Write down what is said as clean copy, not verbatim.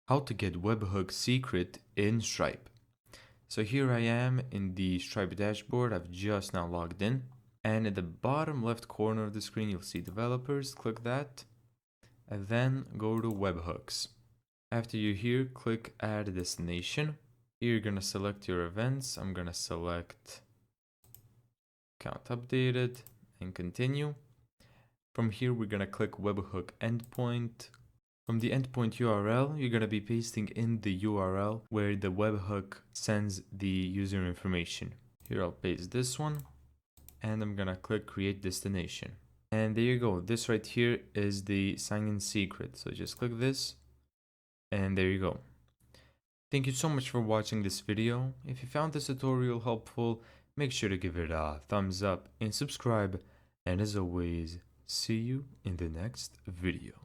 How to get webhook secret in Stripe. So here I am in the Stripe dashboard. I've just now logged in, and at the bottom left corner of the screen you'll see developers. Click that and then go to webhooks. After you're here, click add destination. Here you're gonna select your events. I'm gonna select account updated and continue. From here we're gonna click webhook endpoint. From the endpoint URL, you're going to be pasting in the URL where the webhook sends the user information. Here I'll paste this one and I'm going to click create destination. And there you go. This right here is the sign-in secret. So just click this and there you go. Thank you so much for watching this video. If you found this tutorial helpful, make sure to give it a thumbs up and subscribe. And as always, see you in the next video.